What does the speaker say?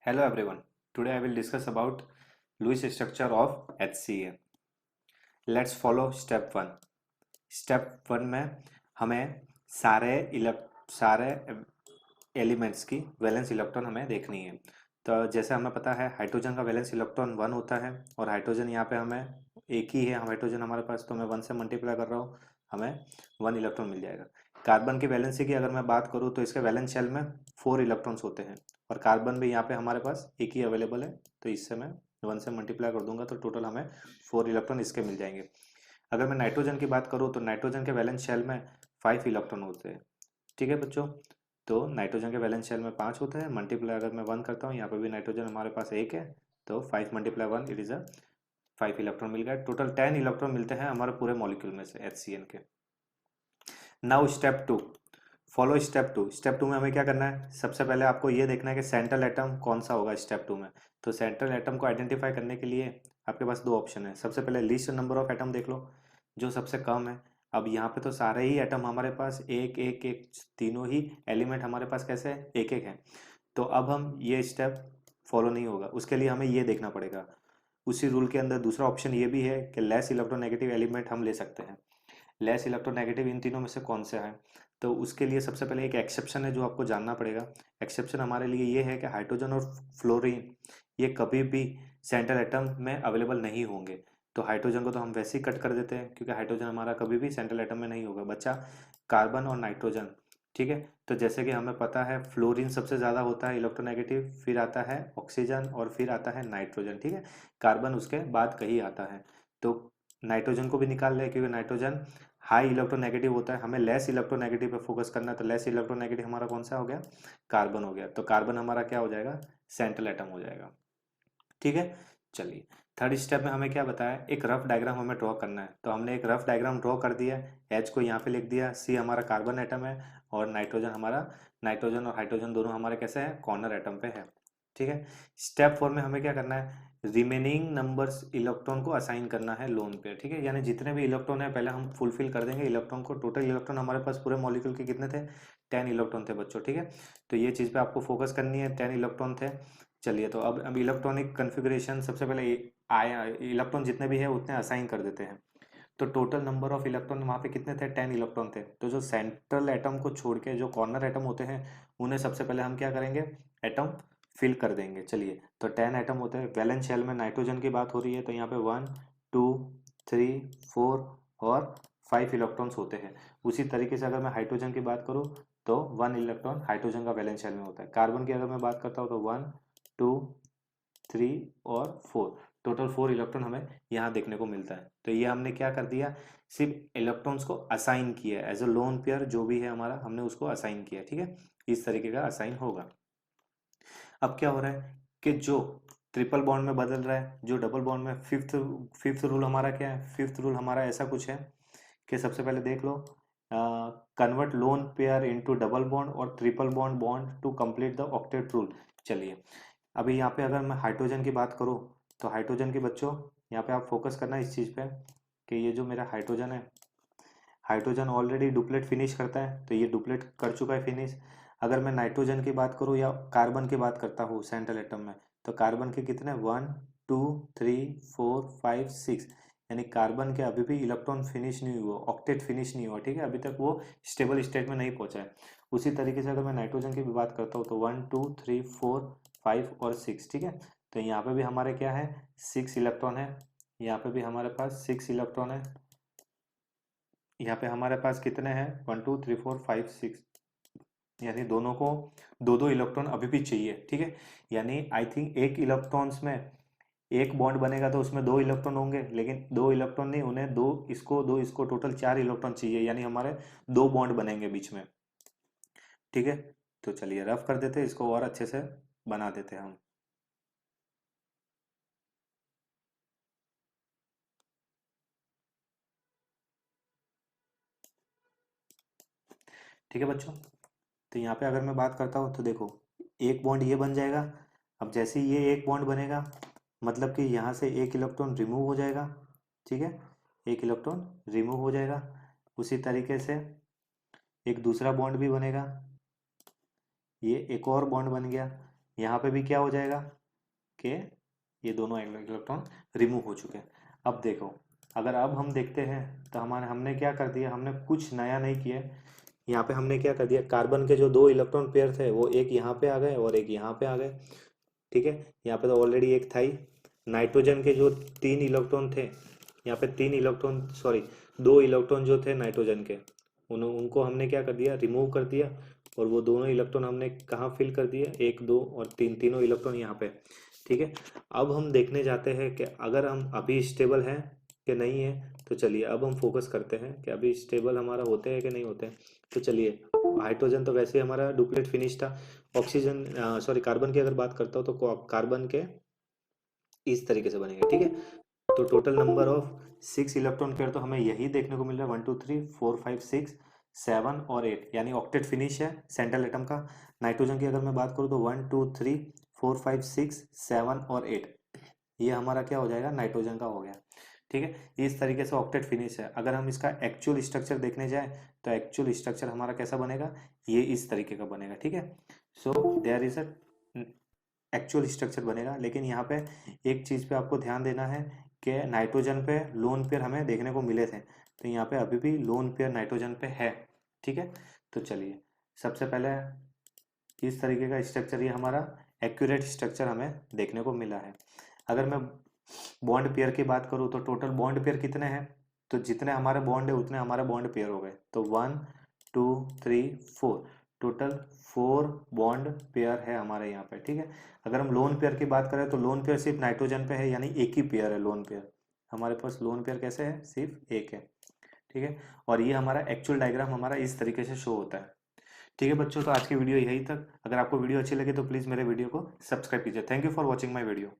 Hello everyone. Today I will discuss about Lewis structure of HCA. Let's follow step 1. Step 1 में हमें सारे elements की valence electron हमें देखनी है। तो जैसे हमें पता है हाइड्रोजन का वैलेंस इलेक्ट्रॉन 1 होता है और हाइड्रोजन यहाँ पे हमें एक ही है, हम हाइड्रोजन हमारे पास, तो मैं 1 से मल्टीप्लाई कर रहा हूँ, हमें 1 इलेक्ट्रॉन मिल जाएगा। कार्बन की वैलेंसी की अगर मैं बात करूँ तो इसके वैलेंस शेल में 4 इलेक्ट्रॉन्स होते हैं और कार्बन भी यहाँ पे हमारे पास एक ही अवेलेबल है, तो इससे मैं 1 से मल्टीप्लाई कर दूंगा तो टोटल हमें 4 इलेक्ट्रॉन इसके मिल जाएंगे। अगर मैं नाइट्रोजन की बात करूँ तो नाइट्रोजन के वैलेंस शेल में 5 इलेक्ट्रॉन होते हैं। ठीक है बच्चों, तो नाइट्रोजन के वैलेंस शेल में 5 होते हैं, मल्टीप्लाई अगर मैं 1 करता हूँ, यहाँ पे भी नाइट्रोजन हमारे पास एक है, तो 5 multiply 1 it is a 5 electron मिल गया। टोटल 10 इलेक्ट्रॉन मिलते हैं हमारे पूरे मॉलिक्यूल में से HCN के। Now step 2, follow step 2। Step 2 में हमें क्या करना है, सबसे पहले आपको ये देखना है कि सेंट्रल एटम कौन सा होगा स्टेप 2 में। तो सेंट्रल एटम को आइडेंटिफाई करने के लिए आपके पास दो ऑप्शन है। सबसे पहले लीस्ट नंबर ऑफ एटम देख लो, जो सबसे कम है। अब यहाँ पे तो सारे ही एटम हमारे पास एक एक एक, तीनों ही एलिमेंट हमारे पास कैसे है, एक एक है। तो अब हम ये स्टेप फॉलो नहीं होगा, उसके लिए हमें ये देखना पड़ेगा। उसी रूल के अंदर दूसरा ऑप्शन ये भी है कि लेस इलेक्ट्रोनेगेटिव एलिमेंट हम ले सकते हैं। लेस इलेक्ट्रोनेगेटिव इन तीनों में से कौन सा है, तो उसके लिए सबसे पहले एक एक्सेप्शन है जो आपको जानना पड़ेगा। एक्सेप्शन हमारे लिए ये है कि हाइड्रोजन और फ्लोरीन ये कभी भी सेंट्रल एटम में अवेलेबल नहीं होंगे। तो हाइड्रोजन को तो हम वैसे ही कट कर देते हैं क्योंकि हाइड्रोजन हमारा कभी भी सेंट्रल एटम में नहीं होगा। बच्चा कार्बन और नाइट्रोजन। ठीक है, तो जैसे कि हमें पता है फ्लोरीन सबसे ज़्यादा होता है इलेक्ट्रोनेगेटिव, फिर आता है ऑक्सीजन और फिर आता है नाइट्रोजन। ठीक है, कार्बन उसके बाद कहीं आता है। तो नाइट्रोजन को भी निकाल ले क्योंकि नाइट्रोजन हाई इलेक्ट्रोनेगेटिव होता है, हमें लेस इलेक्ट्रोनेगेटिव पे फोकस करना है, तो लेस इलेक्ट्रोनेगेटिव हमारा कौन सा हो गया, कार्बन हो गया। तो कार्बन हमारा क्या हो जाएगा, सेंट्रल एटम हो जाएगा। ठीक है, चलिए थर्ड स्टेप में हमें क्या बताया, एक रफ डायग्राम हमें ड्रॉ करना है। तो हमने एक रफ डायग्राम ड्रॉ कर दिया। एच को यहाँ पे लिख दिया, सी हमारा कार्बन एटम है और नाइट्रोजन और हाइड्रोजन दोनों हमारे कैसे हैं, कॉर्नर एटम पे है। ठीक है, स्टेप 4 में हमें क्या करना है, रिमेनिंग नंबर्स इलेक्ट्रॉन को असाइन करना है लोन पे। ठीक है, यानी जितने भी इलेक्ट्रॉन है पहले हम फुलफिल कर देंगे इलेक्ट्रॉन को। टोटल इलेक्ट्रॉन हमारे पास पूरे मॉलिक्यूल के कितने थे, 10 इलेक्ट्रॉन थे बच्चों। ठीक है, तो ये चीज़ पे आपको फोकस करनी है, 10 इलेक्ट्रॉन थे। चलिए, तो अब इलेक्ट्रॉनिक कन्फिग्रेशन सबसे पहले आया, इलेक्ट्रॉन जितने भी है उतने असाइन कर देते हैं। तो टोटल नंबर ऑफ इलेक्ट्रॉन वहाँ पे कितने थे, 10 इलेक्ट्रॉन थे। तो जो सेंट्रल एटम को छोड़ के जो कॉर्नर एटम होते हैं उन्हें सबसे पहले हम क्या करेंगे, एटम फिल कर देंगे। चलिए, तो 10 एटम होते हैं। वैलेंस शेल में नाइट्रोजन की बात हो रही है तो यहाँ पे 1 2 3 4 और 5 इलेक्ट्रॉन्स होते हैं। उसी तरीके से अगर मैं हाइड्रोजन की बात करूँ तो 1 इलेक्ट्रॉन हाइड्रोजन का वैलेंस शेल में होता है। कार्बन की अगर मैं बात करता हूँ तो 1 2 3 और 4, टोटल 4 इलेक्ट्रॉन हमें यहाँ देखने को मिलता है। तो ये हमने क्या कर दिया, सिर्फ इलेक्ट्रॉन्स को असाइन किया है, एज अ लोन पेयर जो भी है हमारा, हमने उसको असाइन किया। ठीक है, इस तरीके का असाइन होगा। अब क्या हो रहा है कि जो ट्रिपल बॉन्ड में बदल रहा है, जो डबल बॉन्ड में, फिफ्थ फिफ्थ रूल हमारा क्या है, फिफ्थ रूल हमारा ऐसा कुछ है कि सबसे पहले देख लो, convert lone pair into double bond और triple bond bond to complete the octet rule. चलिए, अभी यहाँ पे अगर मैं हाइड्रोजन की बात करूँ तो हाइड्रोजन की बच्चों, यहाँ पे आप फोकस करना इस चीज़ पे कि ये जो मेरा हाइड्रोजन है, हाइड्रोजन ऑलरेडी डुप्लेट फिनिश करता है, तो ये डुप्लेट कर चुका है फिनिश। अगर मैं नाइट्रोजन की बात करूँ या कार्बन की बात करता हूँ सेंट्रल एटम में, तो कार्बन के कितने, 1 2 3 4 5 6, यानी कार्बन के अभी भी इलेक्ट्रॉन फिनिश नहीं हुआ, ऑक्टेट फिनिश नहीं हुआ। ठीक है, अभी तक वो स्टेबल स्टेट में नहीं पहुंचा है। उसी तरीके से अगर मैं नाइट्रोजन की भी बात करता हूँ तो 1 2 3 4 5 और 6। ठीक है, तो यहाँ पे भी हमारे क्या है, 6 इलेक्ट्रॉन है। यहाँ पे भी हमारे पास 6 इलेक्ट्रॉन है। यहाँ पे हमारे पास कितने हैं, 1 2 3 4 5 6, यानी दोनों को दो दो इलेक्ट्रॉन अभी भी चाहिए। ठीक है, यानी आई थिंक एक इलेक्ट्रॉन्स में एक बॉन्ड बनेगा तो उसमें 2 इलेक्ट्रॉन होंगे, लेकिन 2 इलेक्ट्रॉन नहीं, उन्हें दो इसको टोटल 4 इलेक्ट्रॉन चाहिए, यानी हमारे 2 बॉन्ड बनेंगे बीच में। ठीक है, तो चलिए रफ कर देते हैं इसको और अच्छे से बना देते हैं हम। ठीक है बच्चों, तो यहाँ पे अगर मैं बात करता हूँ तो देखो, एक बॉन्ड ये बन जाएगा। अब जैसे ही ये एक बॉन्ड बनेगा, मतलब कि यहाँ से एक इलेक्ट्रॉन रिमूव हो जाएगा। ठीक है, एक इलेक्ट्रॉन रिमूव हो जाएगा। उसी तरीके से एक दूसरा बॉन्ड भी बनेगा, ये एक और बॉन्ड बन गया। यहाँ पे भी क्या हो जाएगा कि ये दोनों इलेक्ट्रॉन रिमूव हो चुके हैं। अब देखो, अगर अब हम देखते हैं तो हमने क्या कर दिया, हमने कुछ नया नहीं किया। यहाँ पे हमने क्या कर दिया, कार्बन के जो दो इलेक्ट्रॉन पेयर थे वो एक यहाँ पे आ गए और एक यहाँ पे आ गए। ठीक है, यहाँ पे तो ऑलरेडी एक था ही। नाइट्रोजन के जो तीन इलेक्ट्रॉन थे, यहाँ पे तीन इलेक्ट्रॉन, सॉरी, दो इलेक्ट्रॉन जो थे नाइट्रोजन के, उनको हमने क्या कर दिया, रिमूव कर दिया। और वो दोनों इलेक्ट्रॉन हमने कहाँ फिल कर दिया, एक दो और तीन, तीनों इलेक्ट्रॉन यहाँ पे। ठीक है, अब हम देखने जाते हैं कि अगर हम अभी स्टेबल हैं कि नहीं है। तो चलिए अब हम फोकस करते हैं कि अभी स्टेबल हमारा होते हैं कि नहीं होते हैं। तो चलिए, हाइड्रोजन तो वैसे ही हमारा डुप्लीट फिनिश था। ऑक्सीजन, सॉरी, कार्बन की अगर बात करता हूँ तो कार्बन के इस तरीके से बनेंगे। ठीक है, तो total number of 6 electron pair तो हमें यही देखने को मिल रहा है, 1 2 3 4 5 6 7 और 8, यानी ऑक्टेट फिनिश है सेंट्रल एटम का। नाइट्रोजन की अगर मैं बात करूँ तो 1 2 3 4 5 6 7 और 8, ये हमारा क्या हो जाएगा, नाइट्रोजन का हो गया। ठीक है, इस तरीके से ऑक्टेट फिनिश है। अगर हम इसका एक्चुअल स्ट्रक्चर देखने जाए तो एक्चुअल स्ट्रक्चर हमारा कैसा बनेगा, ये इस तरीके का बनेगा। ठीक है, so there is a actual structure बनेगा। लेकिन यहाँ पे एक चीज़ पे आपको ध्यान देना है कि नाइट्रोजन पे लोन पेयर हमें देखने को मिले थे, तो यहाँ पे अभी भी लोन पेयर नाइट्रोजन पे है। ठीक है, तो चलिए सबसे पहले इस तरीके का स्ट्रक्चर, ये हमारा एक्यूरेट स्ट्रक्चर हमें देखने को मिला है। अगर मैं बॉन्ड पेयर की बात करूँ तो टोटल बॉन्ड पेयर कितने हैं, तो जितने हमारे बॉन्ड है उतने हमारे बॉन्ड पेयर हो गए। तो 1 2 3 4, टोटल 4 बॉन्ड पेयर है हमारे यहाँ पे। ठीक है, अगर हम लोन पेयर की बात करें तो लोन पेयर सिर्फ नाइट्रोजन पे है, यानी एक ही पेयर है लोन पेयर। हमारे पास लोन पेयर कैसे है, सिर्फ एक है। ठीक है, और ये हमारा एक्चुअल डायग्राम हमारा इस तरीके से शो होता है। ठीक है बच्चों, तो आज की वीडियो यही तक। अगर आपको वीडियो अच्छी लगे तो प्लीज़ मेरे वीडियो को सब्सक्राइब कीजिए। Thank you for watching my video.